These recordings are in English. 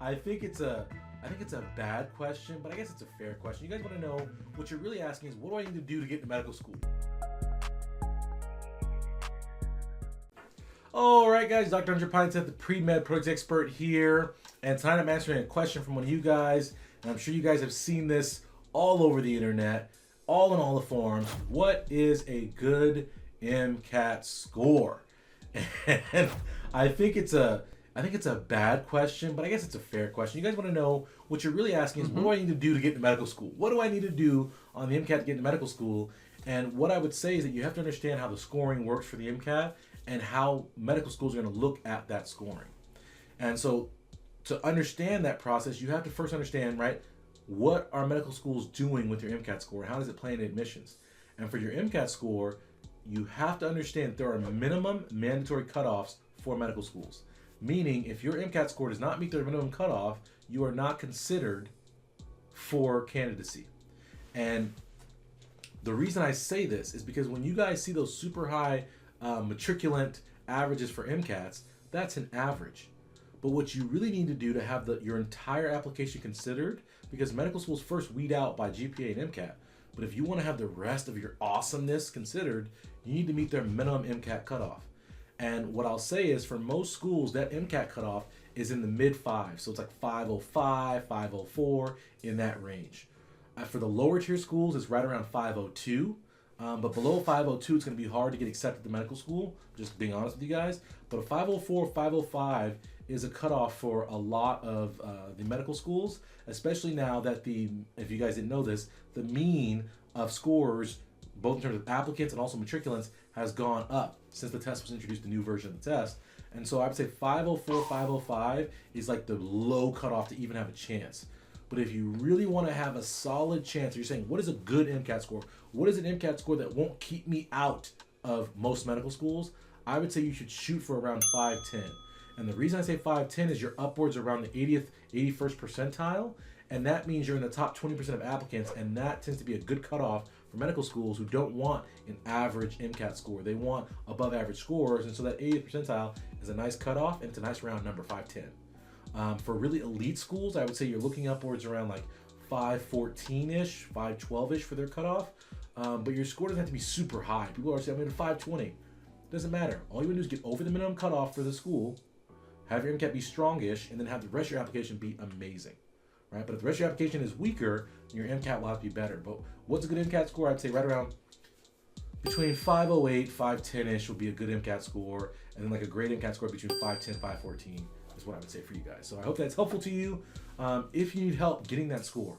I think it's a bad question, but I guess it's a fair question. You guys want to know what you're really asking is, what do I need to do to get into medical school? All right, guys, Dr. Andrew Pinesett, the pre-med product expert here, and tonight I'm answering a question from one of you guys, and I'm sure you guys have seen this all over the internet, all in all the forums. What is a good MCAT score? And I think it's a bad question, but I guess it's a fair question. You guys want to know what you're really asking is, what do I need to do to get into medical school? What do I need to do on the MCAT to get into medical school? And what I would say is that you have to understand how the scoring works for the MCAT and how medical schools are going to look at that scoring. And so to understand that process, you have to first understand, right, what are medical schools doing with your MCAT score? How does it play in admissions? And for your MCAT score, you have to understand there are minimum mandatory cutoffs for medical schools. Meaning, if your MCAT score does not meet their minimum cutoff, you are not considered for candidacy. And the reason I say this is because when you guys see those super high matriculant averages for MCATs, that's an average. But what you really need to do to have your entire application considered, because medical schools first weed out by GPA and MCAT, but if you want to have the rest of your awesomeness considered, you need to meet their minimum MCAT cutoff. And what I'll say is, for most schools, that MCAT cutoff is in the mid fives. So it's like 505, 504, in that range. For the lower tier schools, it's right around 502. But below 502, it's going to be hard to get accepted to medical school, just being honest with you guys. But a 504, 505 is a cutoff for a lot of the medical schools, especially now that if you guys didn't know this, the mean of scores, both in terms of applicants and also matriculants, has gone up since the test was introduced, a new version of the test. And so I would say 504, 505 is like the low cutoff to even have a chance. But if you really want to have a solid chance, you're saying, what is a good MCAT score? What is an MCAT score that won't keep me out of most medical schools? I would say you should shoot for around 510. And the reason I say 510 is you're upwards around the 80th, 81st percentile. And that means you're in the top 20% of applicants. And that tends to be a good cutoff for medical schools who don't want an average MCAT score. They want above average scores. And so that 80th percentile is a nice cutoff, and it's a nice round number, 510. For really elite schools, I would say you're looking upwards around like 514-ish, 512-ish for their cutoff. But your score doesn't have to be super high. People are saying, I'm in 520. Doesn't matter. All you want to do is get over the minimum cutoff for the school, have your MCAT be strongish, and then have the rest of your application be amazing. Right? But if the rest of your application is weaker, your MCAT will have to be better. But what's a good MCAT score? I'd say right around between 508, 510-ish will be a good MCAT score. And then like a great MCAT score between 510, 514 is what I would say for you guys. So I hope that's helpful to you. If you need help getting that score,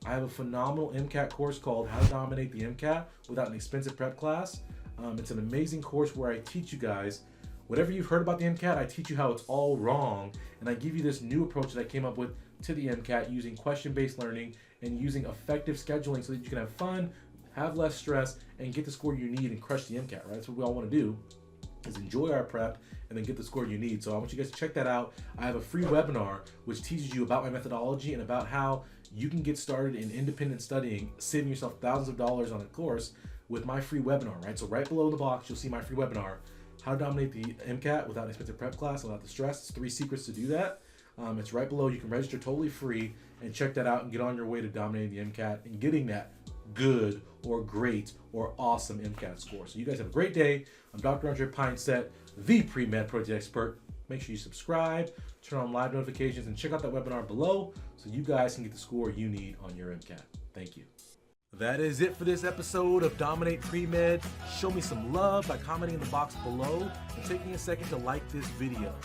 I have a phenomenal MCAT course called How to Dominate the MCAT Without an Expensive Prep Class. It's an amazing course where I teach you guys whatever you've heard about the MCAT. I teach you how it's all wrong, and I give you this new approach that I came up with to the MCAT using question-based learning and using effective scheduling so that you can have fun, have less stress, and get the score you need and crush the MCAT, right? That's what we all want to do, is enjoy our prep and then get the score you need. So I want you guys to check that out. I have a free webinar which teaches you about my methodology and about how you can get started in independent studying, saving yourself thousands of dollars on a course with my free webinar, right? So right below in the box, you'll see my free webinar, How to Dominate the MCAT Without an Expensive Prep Class, Without the Stress. It's 3 secrets to do that. It's right below. You can register totally free and check that out and get on your way to dominating the MCAT and getting that good or great or awesome MCAT score. So you guys have a great day. I'm Dr. Andrew Pinesett, the pre-med project expert. Make sure you subscribe, turn on live notifications, and check out that webinar below so you guys can get the score you need on your MCAT. Thank you. That is it for this episode of Dominate Pre-Med. Show me some love by commenting in the box below and taking a second to like this video.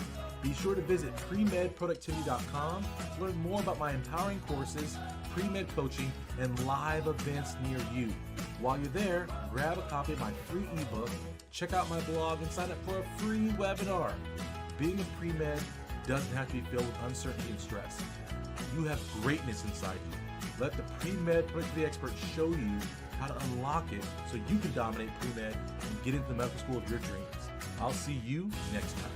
Be sure to visit premedproductivity.com to learn more about my empowering courses, pre-med coaching, and live events near you. While you're there, grab a copy of my free ebook, check out my blog, and sign up for a free webinar. Being a pre-med doesn't have to be filled with uncertainty and stress. You have greatness inside you. Let the pre-med productivity expert show you how to unlock it so you can dominate pre-med and get into the medical school of your dreams. I'll see you next time.